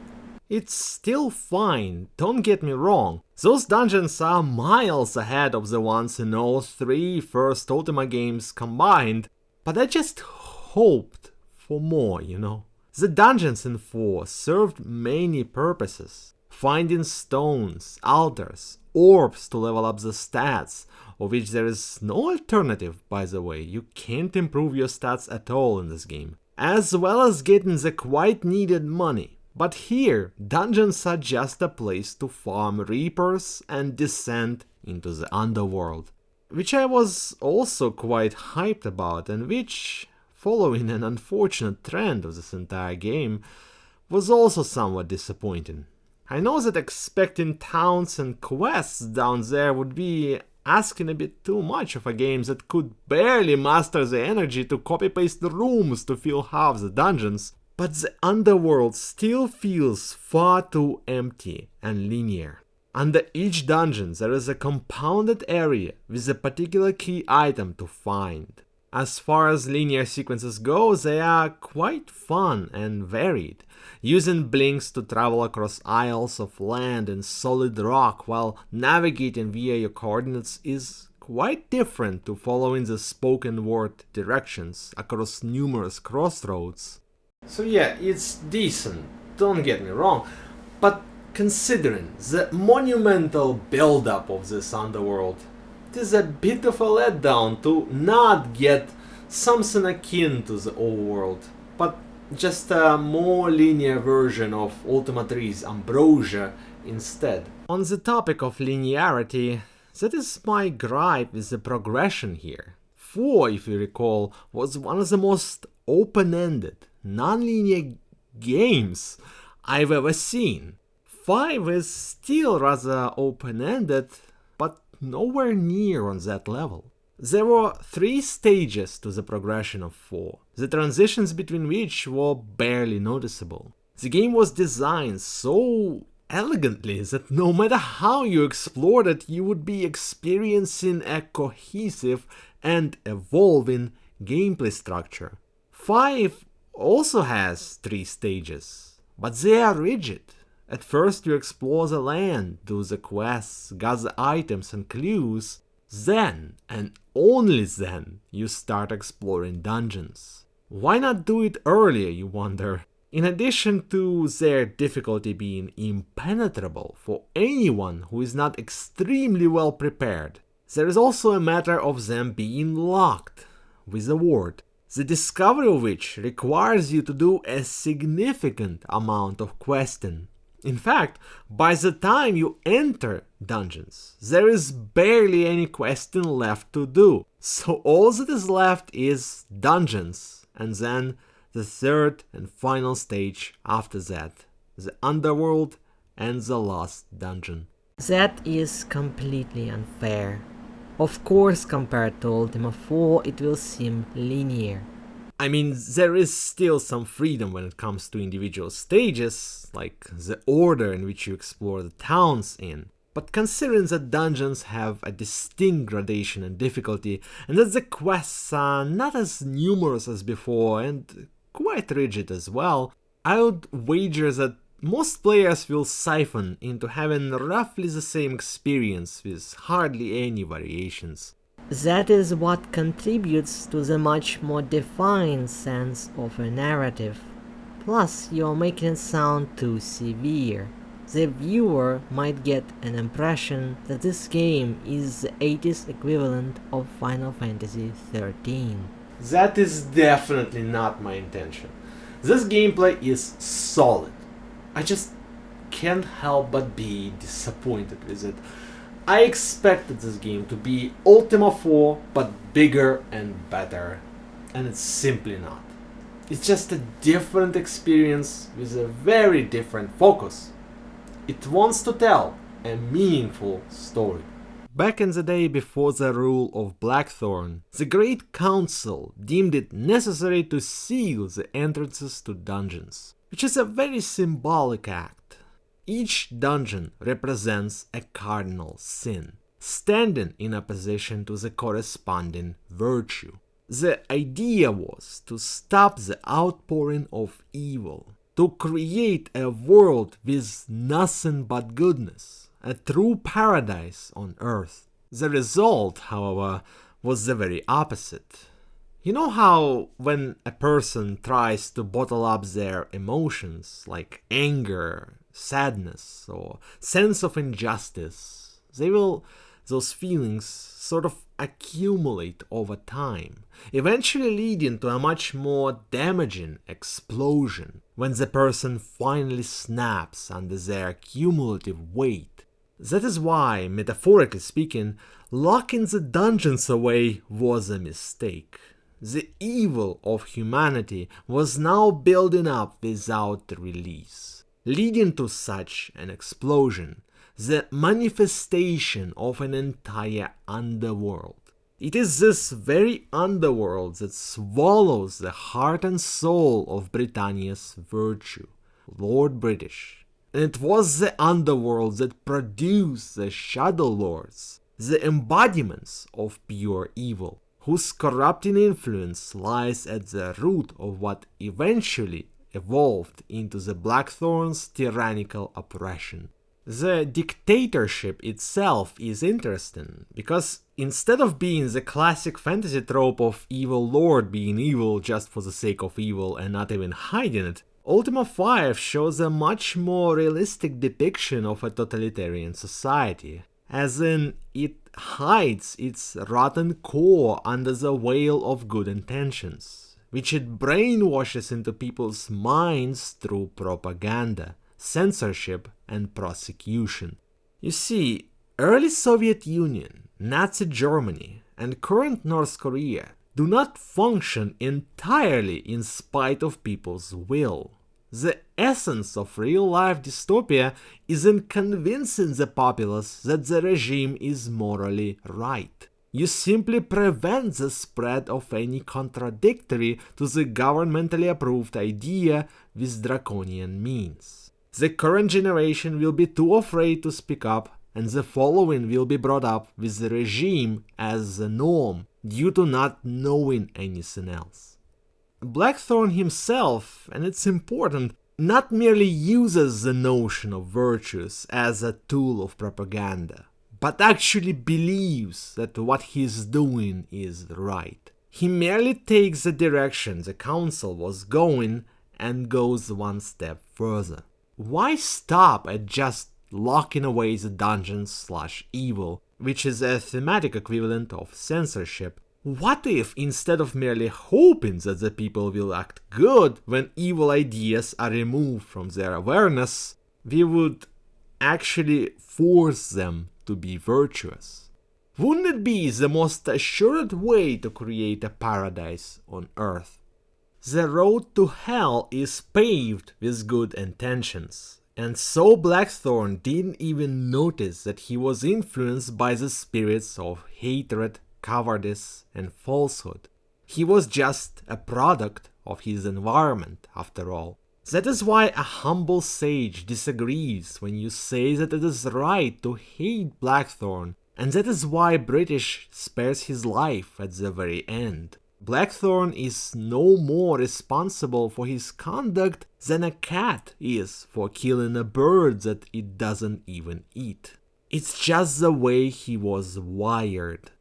It's still fine, don't get me wrong. Those dungeons are miles ahead of the ones in all 3 first Ultima games combined, but I just hoped for more, you know. The dungeons in 4 served many purposes. Finding stones, altars, orbs to level up the stats, of which there is no alternative, by the way. You can't improve your stats at all in this game. As well as getting the quite needed money. But here, dungeons are just a place to farm reapers and descend into the Underworld. Which I was also quite hyped about, and which, following an unfortunate trend of this entire game, was also somewhat disappointing. I know that expecting towns and quests down there would be asking a bit too much of a game that could barely muster the energy to copy-paste the rooms to fill half the dungeons, but the Underworld still feels far too empty and linear. Under each dungeon there is a compounded area with a particular key item to find. As far as linear sequences go, they are quite fun and varied. Using blinks to travel across aisles of land and solid rock while navigating via your coordinates is quite different to following the spoken word directions across numerous crossroads. So yeah, it's decent, don't get me wrong, but considering the monumental build-up of this Underworld, it is a bit of a letdown to not get something akin to the old world, but just a more linear version of Ultima III's Ambrosia instead. On the topic of linearity, that is my gripe with the progression here. 4, if you recall, was one of the most open-ended, non-linear games I've ever seen. 5 is still rather open-ended, but nowhere near on that level. There were 3 stages to the progression of 4, the transitions between which were barely noticeable. The game was designed so elegantly that no matter how you explored it, you would be experiencing a cohesive and evolving gameplay structure. 5 also has 3 stages, but they are rigid. At first you explore the land, do the quests, gather items and clues, then, and only then, you start exploring dungeons. Why not do it earlier, you wonder? In addition to their difficulty being impenetrable for anyone who is not extremely well prepared, there is also a matter of them being locked with a ward. the discovery of which requires you to do a significant amount of questing. In fact, by the time you enter dungeons, there is barely any questing left to do, so all that is left is dungeons, and then the third and final stage after that, the Underworld and the last dungeon. That is completely unfair. Of course, compared to Ultima IV, it will seem linear. I mean, there is still some freedom when it comes to individual stages, like the order in which you explore the towns in. But considering that dungeons have a distinct gradation and difficulty, and that the quests are not as numerous as before and quite rigid as well, I would wager that most players will siphon into having roughly the same experience with hardly any variations. That is what contributes to the much more defined sense of a narrative. Plus, you're making it sound too severe. The viewer might get an impression that this game is the 80s equivalent of Final Fantasy XIII. That is definitely not my intention. This gameplay is solid. I just can't help but be disappointed with it. I expected this game to be Ultima IV, but bigger and better, and it's simply not. It's just a different experience with a very different focus. It wants to tell a meaningful story. Back in the day before the rule of Blackthorn, the Great Council deemed it necessary to seal the entrances to dungeons, which is a very symbolic act. Each dungeon represents a cardinal sin, standing in opposition to the corresponding virtue. The idea was to stop the outpouring of evil, to create a world with nothing but goodness, a true paradise on earth. The result, however, was the very opposite. You know how when a person tries to bottle up their emotions, like anger, sadness, or sense of injustice, those feelings sort of accumulate over time, eventually leading to a much more damaging explosion when the person finally snaps under their cumulative weight. That is why, metaphorically speaking, locking the dungeons away was a mistake. The evil of humanity was now building up without release, leading to such an explosion, the manifestation of an entire underworld. It is this very underworld that swallows the heart and soul of Britannia's virtue, Lord British. And it was the underworld that produced the Shadow Lords, the embodiments of pure evil, whose corrupting influence lies at the root of what eventually evolved into the Blackthorn's tyrannical oppression. The dictatorship itself is interesting, because instead of being the classic fantasy trope of evil lord being evil just for the sake of evil and not even hiding it, Ultima V shows a much more realistic depiction of a totalitarian society, as in it hides its rotten core under the veil of good intentions, which it brainwashes into people's minds through propaganda, censorship, and prosecution. You see, early Soviet Union, Nazi Germany, and current North Korea do not function entirely in spite of people's will. The essence of real-life dystopia is in convincing the populace that the regime is morally right. You simply prevent the spread of any contradictory to the governmentally approved idea with draconian means. The current generation will be too afraid to speak up, and the following will be brought up with the regime as the norm due to not knowing anything else. Blackthorn himself, and it's important, not merely uses the notion of virtues as a tool of propaganda, but actually believes that what he's doing is right. He merely takes the direction the council was going and goes one step further. Why stop at just locking away the dungeons/evil, which is a thematic equivalent of censorship, What if, instead of merely hoping that the people will act good when evil ideas are removed from their awareness, we would actually force them to be virtuous? Wouldn't it be the most assured way to create a paradise on Earth? The road to hell is paved with good intentions, and so Blackthorn didn't even notice that he was influenced by the spirits of hatred, cowardice, and falsehood. He was just a product of his environment, after all. That is why a humble sage disagrees when you say that it is right to hate Blackthorn, and that is why British spares his life at the very end. Blackthorn is no more responsible for his conduct than a cat is for killing a bird that it doesn't even eat. It's just the way he was wired.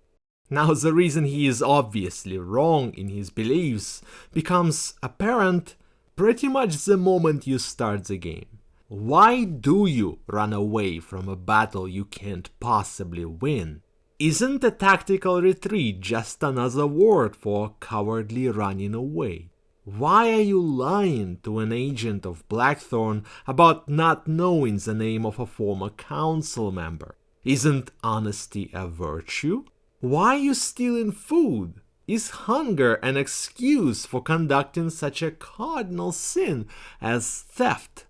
Now, the reason he is obviously wrong in his beliefs becomes apparent pretty much the moment you start the game. Why do you run away from a battle you can't possibly win? Isn't a tactical retreat just another word for cowardly running away? Why are you lying to an agent of Blackthorn about not knowing the name of a former council member? Isn't honesty a virtue? Why are you stealing food? Is hunger an excuse for conducting such a cardinal sin as theft?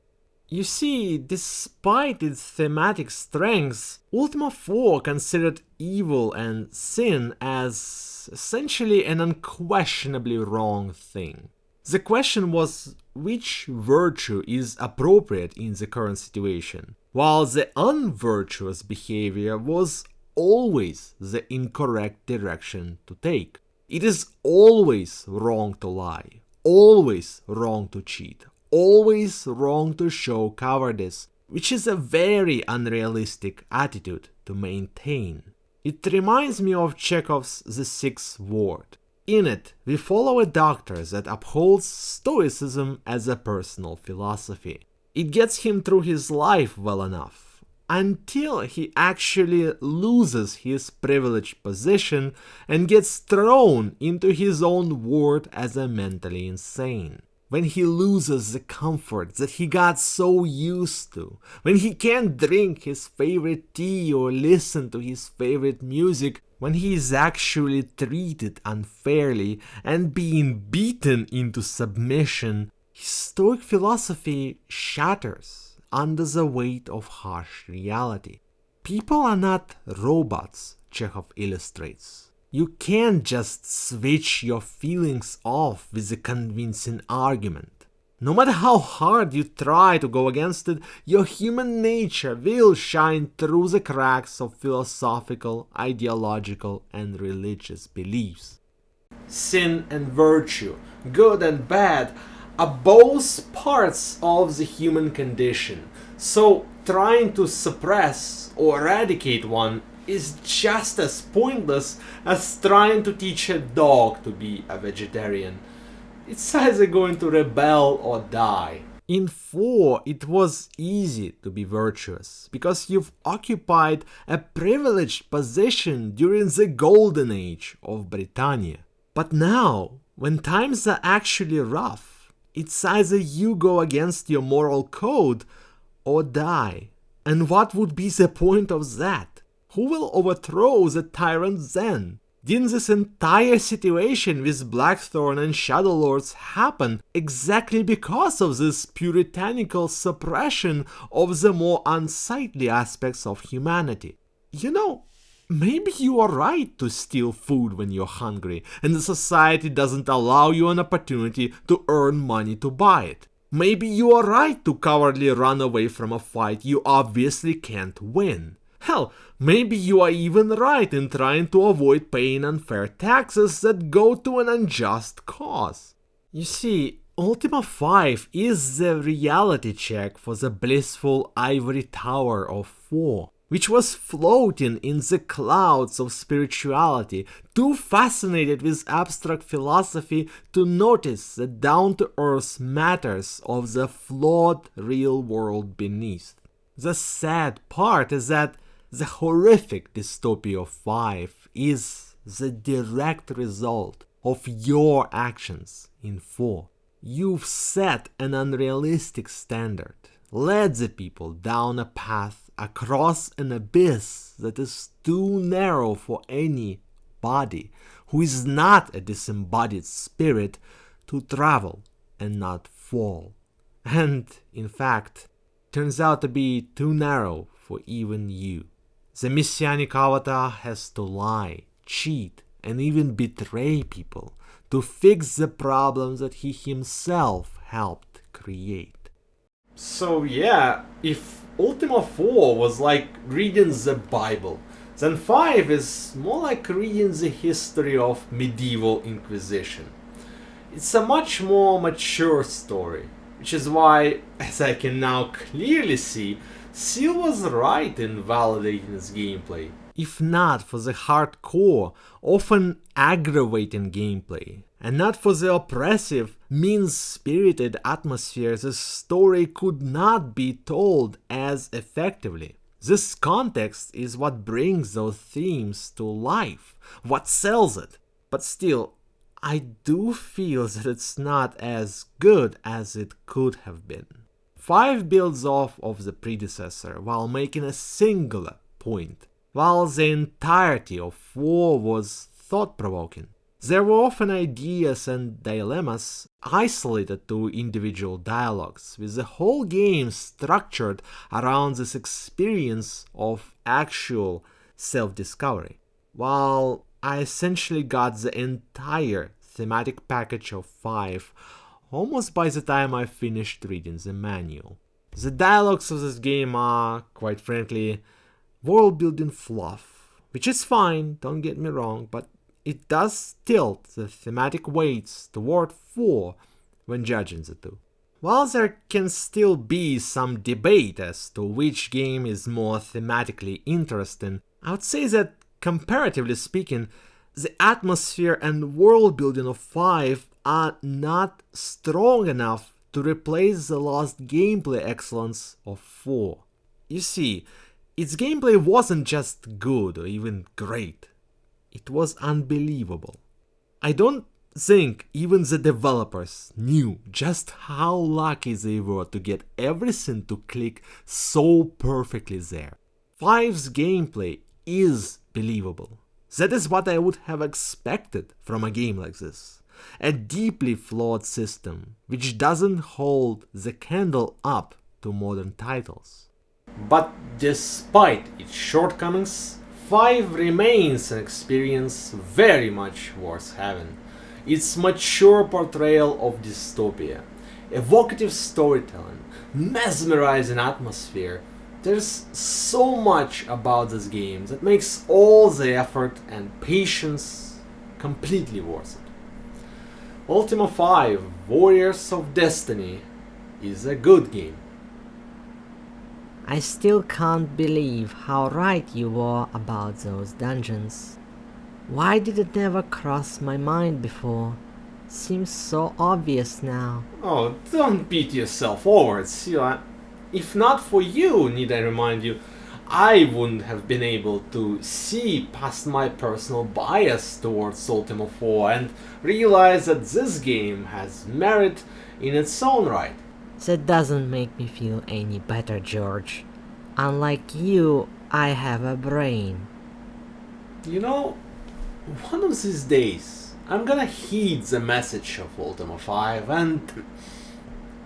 You see, despite its thematic strengths, Ultima IV considered evil and sin as essentially an unquestionably wrong thing. The question was which virtue is appropriate in the current situation, while the unvirtuous behavior was always the incorrect direction to take. It is always wrong to lie, always wrong to cheat, always wrong to show cowardice, which is a very unrealistic attitude to maintain. It reminds me of Chekhov's The Sixth Ward. In it, we follow a doctor that upholds stoicism as a personal philosophy. It gets him through his life well enough, until he actually loses his privileged position and gets thrown into his own ward as a mentally insane. When he loses the comfort that he got so used to, when he can't drink his favorite tea or listen to his favorite music, when he is actually treated unfairly and being beaten into submission, his Stoic philosophy shatters under the weight of harsh reality. People are not robots, Chekhov illustrates. You can't just switch your feelings off with a convincing argument. No matter how hard you try to go against it, your human nature will shine through the cracks of philosophical, ideological, and religious beliefs. Sin and virtue, good and bad, are both parts of the human condition. So trying to suppress or eradicate one is just as pointless as trying to teach a dog to be a vegetarian. It's either going to rebel or die. In 4, it was easy to be virtuous, because you've occupied a privileged position during the golden age of Britannia. But now, when times are actually rough, it's either you go against your moral code or die. And what would be the point of that? Who will overthrow the tyrant then? Didn't this entire situation with Blackthorn and Shadowlords happen exactly because of this puritanical suppression of the more unsightly aspects of humanity? You know, maybe you are right to steal food when you're hungry, and the society doesn't allow you an opportunity to earn money to buy it. Maybe you are right to cowardly run away from a fight you obviously can't win. Hell, maybe you are even right in trying to avoid paying unfair taxes that go to an unjust cause. You see, Ultima V is the reality check for the blissful ivory tower of 4, which was floating in the clouds of spirituality, too fascinated with abstract philosophy to notice the down-to-earth matters of the flawed real world beneath. The sad part is that the horrific Dystopia 5 is the direct result of your actions in 4. You've set an unrealistic standard, led the people down a path across an abyss that is too narrow for any body who is not a disembodied spirit to travel and not fall. And, in fact, turns out to be too narrow for even you. The messianic avatar has to lie, cheat, and even betray people to fix the problems that he himself helped create. So yeah, if Ultima IV was like reading the Bible, then 5 is more like reading the history of medieval Inquisition. It's a much more mature story, which is why, as I can now clearly see, Seal was right in validating its gameplay. If not for the hardcore, often aggravating gameplay, and not for the oppressive, mean-spirited atmosphere, the story could not be told as effectively. This context is what brings those themes to life, what sells it. But still, I do feel that it's not as good as it could have been. 5 builds off of the predecessor while making a singular point, while the entirety of 4 was thought-provoking. There were often ideas and dilemmas isolated to individual dialogues, with the whole game structured around this experience of actual self-discovery, while I essentially got the entire thematic package of 5 almost by the time I finished reading the manual. The dialogues of this game are, quite frankly, world-building fluff, which is fine, don't get me wrong, but it does tilt the thematic weights toward 4 when judging the two. While there can still be some debate as to which game is more thematically interesting, I would say that, comparatively speaking, the atmosphere and world building of 5 are not strong enough to replace the lost gameplay excellence of 4. You see, its gameplay wasn't just good or even great, it was unbelievable. I don't think even the developers knew just how lucky they were to get everything to click so perfectly there. 5's gameplay is believable. That is what I would have expected from a game like this. A deeply flawed system, which doesn't hold the candle up to modern titles. But despite its shortcomings, 5 remains an experience very much worth having. Its mature portrayal of dystopia, evocative storytelling, mesmerizing atmosphere, there's so much about this game that makes all the effort and patience completely worth it. Ultima V, Warriors of Destiny, is a good game. I still can't believe how right you were about those dungeons. Why did it never cross my mind before? Seems so obvious now. Oh, don't beat yourself over it, Sila. If not for you, need I remind you, I wouldn't have been able to see past my personal bias towards Ultima IV and realize that this game has merit in its own right. That doesn't make me feel any better, George. Unlike you, I have a brain. You know, one of these days, I'm gonna heed the message of Ultima V and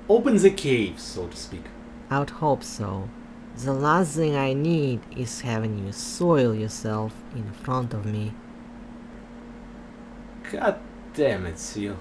open the cave, so to speak. I would hope so. The last thing I need is having you soil yourself in front of me. God damn it, Seal.